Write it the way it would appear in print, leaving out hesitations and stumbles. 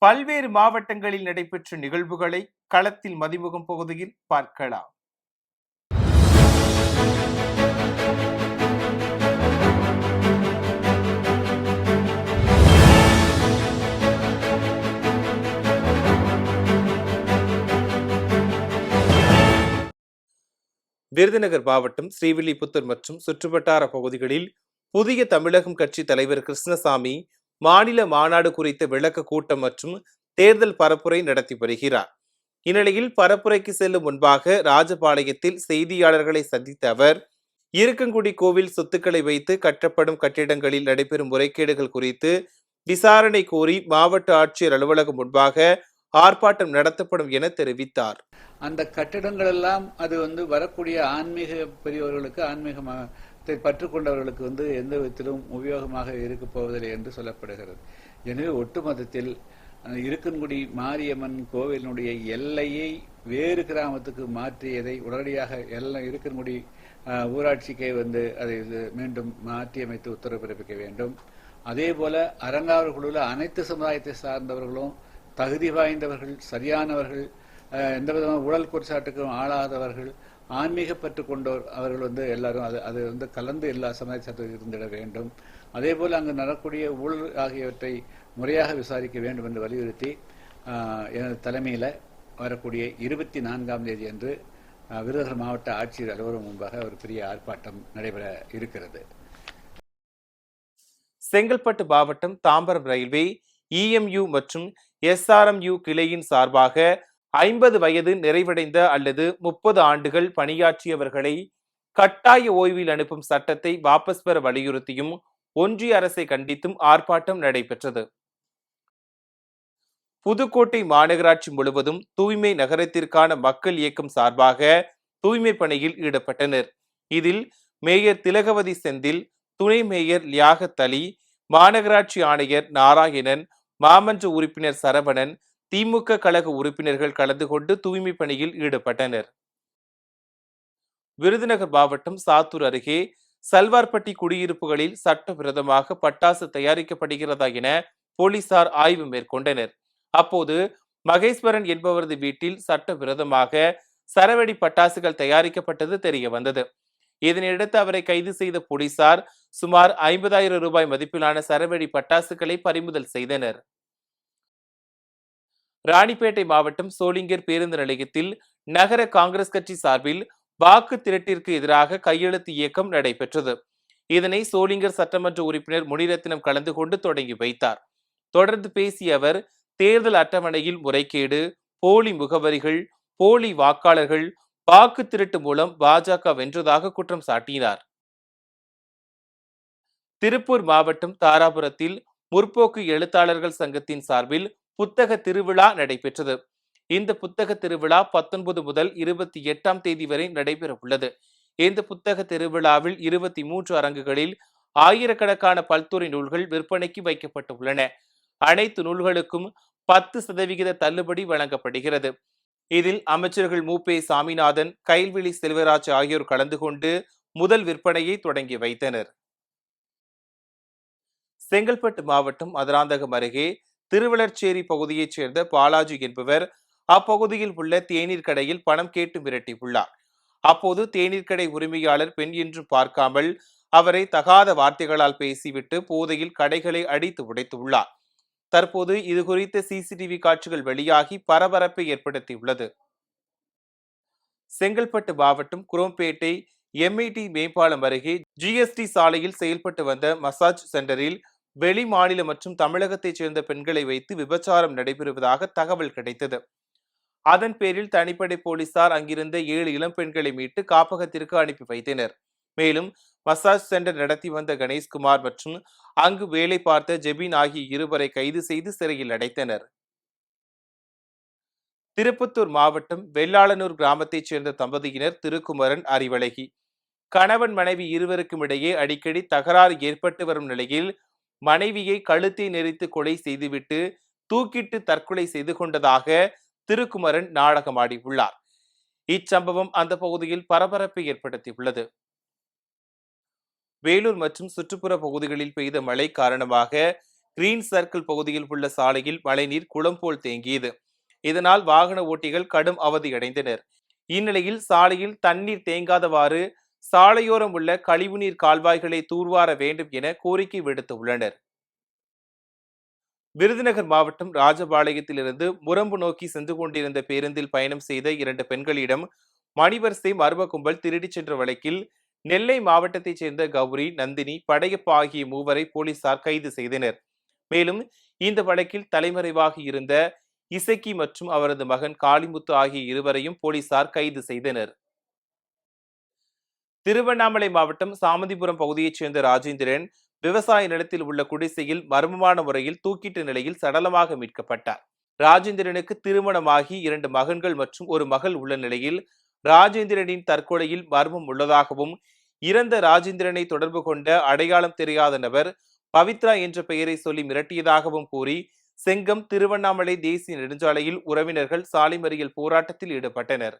பல்வேறு மாவட்டங்களில் நடைபெற்ற நிகழ்வுகளை களத்தில் மதிமுகம் பகுதியில் பார்க்கலாம். விருதுநகர் மாவட்டம் ஸ்ரீவில்லிபுத்தூர் மற்றும் சுற்றுவட்டார பகுதிகளில் புதிய தமிழகம் கட்சி தலைவர் கிருஷ்ணசாமி மாநில மாநாடு குறித்த விளக்க கூட்டம் மற்றும் தேர்தல் பரப்புரை நடத்தி வருகிறார். இந்நிலையில் பரப்புரைக்கு செல்லும் முன்பாக ராஜபாளையத்தில் செய்தியாளர்களை சந்தித்த அவர், இருக்கங்குடி கோவில் சொத்துக்களை வைத்து கட்டப்படும் கட்டிடங்களில் நடைபெறும் முறைகேடுகள் குறித்து விசாரணை கோரி மாவட்ட ஆட்சியர் அலுவலகம் முன்பாக ஆர்ப்பாட்டம் நடத்தப்படும் என தெரிவித்தார். அந்த கட்டிடங்கள் எல்லாம் அது வரக்கூடிய ஆன்மீக பெரியவர்களுக்கு, ஆன்மீகத்தை பற்றுக்கொண்டவர்களுக்கு எந்த விதத்திலும் உபயோகமாக இருக்க போவதில்லை என்று சொல்லப்படுகிறது. எனவே ஒட்டுமொத்தத்தில் இருக்கன்குடி மாரியம்மன் கோவிலினுடைய எல்லையை வேறு கிராமத்துக்கு மாற்றியதை உடனடியாக இருக்கன்குடி ஊராட்சிக்கே அதை மீண்டும் மாற்றியமைத்து உத்தரவு பிறப்பிக்க வேண்டும். அதே போல அரங்காவலர் குழுவில் அனைத்து சமுதாயத்தை சார்ந்தவர்களும் தகுதி வாய்ந்தவர்கள், சரியானவர்கள், எந்த விதமான ஊழல் குற்றச்சாட்டுக்கும் ஆளாதவர்கள், ஆன்மீக பற்று கொண்டோர் அவர்கள் எல்லாரும் அது கலந்து எல்லா சமுதாயத்தில் இருந்திட வேண்டும். அதே போல் அங்கு நடக்கூடிய ஊழல் ஆகியவற்றை முறையாக விசாரிக்க வேண்டும் என்று வலியுறுத்தி எனது தலைமையில் வரக்கூடிய 24ஆம் தேதி அன்று விருதுநகர் மாவட்ட ஆட்சியர் அலுவலகம் முன்பாக ஒரு பெரிய ஆர்ப்பாட்டம் நடைபெற இருக்கிறது. செங்கல்பட்டு மாவட்டம் தாம்பரம் ரயில்வே இஎம்யூ மற்றும் எஸ்ஆர்எம்யூ கிளையின் சார்பாக 50 வயது நிறைவடைந்த அல்லது 30 ஆண்டுகள் பணியாற்றியவர்களை கட்டாய ஓய்வில் அனுப்பும் சட்டத்தை வாபஸ் பெற வலியுறுத்தியும் ஒன்றிய அரசை கண்டித்தும் ஆர்ப்பாட்டம் நடைபெற்றது. புதுக்கோட்டை மாநகராட்சி முழுவதும் தூய்மை நகரத்திற்கான மக்கள் இயக்கம் சார்பாக தூய்மை பணியில் ஈடுபட்டனர். இதில் மேயர் திலகவதி செந்தில், துணை மேயர் லியாகத் அலி, மாநகராட்சி ஆணையர் நாராயணன், மாமன்ற உறுப்பினர் சரவணன், திமுக கழக உறுப்பினர்கள் கலந்து கொண்டு தூய்மை பணியில் ஈடுபட்டனர். விருதுநகர் மாவட்டம் சாத்தூர் அருகே சல்வார்பட்டி குடியிருப்புகளில் சட்டவிரோதமாக பட்டாசு தயாரிக்கப்படுகிறதா என போலீசார் ஆய்வு மேற்கொண்டனர். அப்போது மகேஸ்வரன் என்பவரது வீட்டில் சட்டவிரோதமாக சரவெடி பட்டாசுகள் தயாரிக்கப்பட்டது தெரிய வந்தது. இதனையடுத்து அவரை கைது செய்த போலீசார் சுமார் 50,000 ரூபாய் மதிப்பிலான சரவெடி பட்டாசுகளை பறிமுதல் செய்தனர். ராணிப்பேட்டை மாவட்டம் சோளிங்கர் பேருந்து நிலையத்தில் நகர காங்கிரஸ் கட்சி சார்பில் வாக்கு திரட்டிற்கு எதிராக கையெழுத்து இயக்கம் நடைபெற்றது. இதனை சோளிங்கர் சட்டமன்ற உறுப்பினர் முனிரத்தினம் கலந்து கொண்டு தொடங்கி வைத்தார். தொடர்ந்து பேசிய அவர், தேர்தல் அட்டவணையில் முறைகேடு, போலி முகவரிகள், போலி வாக்காளர்கள், வாக்கு திருட்டு மூலம் பாஜக வென்றதாக குற்றம் சாட்டினார். திருப்பூர் மாவட்டம் தாராபுரத்தில் முற்போக்கு எழுத்தாளர்கள் சங்கத்தின் சார்பில் புத்தக திருவிழா நடைபெற்றது. இந்த புத்தக திருவிழா 19 முதல் 28ஆம் தேதி வரை நடைபெற உள்ளது. இந்த புத்தக திருவிழாவில் 23 அரங்குகளில் ஆயிரக்கணக்கான பல்துறை நூல்கள் விற்பனைக்கு வைக்கப்பட்டுள்ளன. அனைத்து நூல்களுக்கும் 10% தள்ளுபடி வழங்கப்படுகிறது. இதில் அமைச்சர்கள் மு.பே. சாமிநாதன், கைல்விழி செல்வராஜ் ஆகியோர் கலந்து கொண்டு முதல் விற்பனையை தொடங்கி வைத்தனர். செங்கல்பட்டு மாவட்டம் மதுராந்தகம் அருகே திருவளர்ச்சேரி பகுதியைச் சேர்ந்த பாலாஜி என்பவர் அப்பகுதியில் உள்ள தேநீர் கடையில் பணம் கேட்டு மிரட்டியுள்ளார். அப்போது தேநீர் கடை உரிமையாளர் பெண் என்றும் பார்க்காமல் அவரை தகாத வார்த்தைகளால் பேசிவிட்டு போதையில் கடைகளை அடித்து உடைத்துள்ளார். தற்போது இதுகுறித்த சிசிடிவி காட்சிகள் வெளியாகி பரபரப்பை ஏற்படுத்தியுள்ளது. செங்கல்பட்டு மாவட்டம் குரோம்பேட்டை எம்ஐடி மேம்பாலம் அருகே ஜிஎஸ்டி சாலையில் செயல்பட்டு வந்த மசாஜ் சென்டரில் வெளி மாநில மற்றும் தமிழகத்தைச் சேர்ந்த பெண்களை வைத்து விபச்சாரம் நடைபெறுவதாக தகவல் கிடைத்தது. அதன் பேரில் தனிப்படை போலீசார் அங்கிருந்த 7 இளம் பெண்களை மீட்டு காப்பகத்திற்கு அனுப்பி வைத்தனர். மேலும் மசாஜ் சென்டர் நடத்தி வந்த கணேஷ்குமார் மற்றும் அங்கு வேலை பார்த்த ஜெபின் ஆகிய இருவரை கைது செய்து சிறையில் அடைத்தனர். திருப்பத்தூர் மாவட்டம் வெள்ளாளனூர் கிராமத்தைச் சேர்ந்த தம்பதியினர் திருக்குமரன், அறிவழகி கணவன் மனைவி இருவருக்கும் இடையே அடிக்கடி தகராறு ஏற்பட்டு வரும் நிலையில் மனைவியை கழுத்தை நெரித்து கொலை செய்துவிட்டு தூக்கிட்டு தற்கொலை செய்து கொண்டதாக திருக்குமரன் நாடகமாடியுள்ளார். இச்சம்பவம் அந்த பகுதியில் பரபரப்பை ஏற்படுத்தியுள்ளது. வேலூர் மற்றும் சுற்றுப்புற பகுதிகளில் பெய்த மழை காரணமாக கிரீன் சர்க்கிள் பகுதியில் உள்ள சாலையில் மழைநீர் குளம் போல் தேங்கியது. இதனால் வாகன ஓட்டிகள் கடும் அவதியடைந்தனர். இந்நிலையில் சாலையில் தண்ணீர் தேங்காதவாறு சாலையோரம் உள்ள கழிவுநீர் கால்வாய்களை தூர்வார வேண்டும் என கோரிக்கை விடுத்துள்ளனர். விருதுநகர் மாவட்டம் ராஜபாளையத்திலிருந்து முரம்பு நோக்கி சென்று கொண்டிருந்த பேருந்தில் பயணம் செய்த 2 பெண்களிடம் மணிவரிசை மர்ம கும்பல் திருடிச் சென்ற வழக்கில் நெல்லை மாவட்டத்தைச் சேர்ந்த கௌரி, நந்தினி, படையப்பா ஆகிய மூவரை போலீசார் கைது செய்தனர். மேலும் இந்த வழக்கில் தலைமறைவாக இருந்த இசக்கி மற்றும் அவரது மகன் காளிமுத்து ஆகிய இருவரையும் போலீசார் கைது செய்தனர். திருவண்ணாமலை மாவட்டம் சாமந்திபுரம் பகுதியைச் சேர்ந்த ராஜேந்திரன் விவசாய நிலத்தில் உள்ள குடிசையில் மர்மமான முறையில் தூக்கிட்ட நிலையில் சடலமாக மீட்கப்பட்டார். ராஜேந்திரனுக்கு திருமணமாகி 2 மகன்கள் மற்றும் ஒரு மகள் உள்ள நிலையில் ராஜேந்திரனின் தற்கொலையில் மர்மம் உள்ளதாகவும், இறந்த ராஜேந்திரனை தொடர்பு கொண்ட அடையாளம் தெரியாத நபர் பவித்ரா என்ற பெயரை சொல்லி மிரட்டியதாகவும் கூறி செங்கம் திருவண்ணாமலை தேசிய நெடுஞ்சாலையில் உறவினர்கள் சாலை மறியல் போராட்டத்தில் ஈடுபட்டனர்.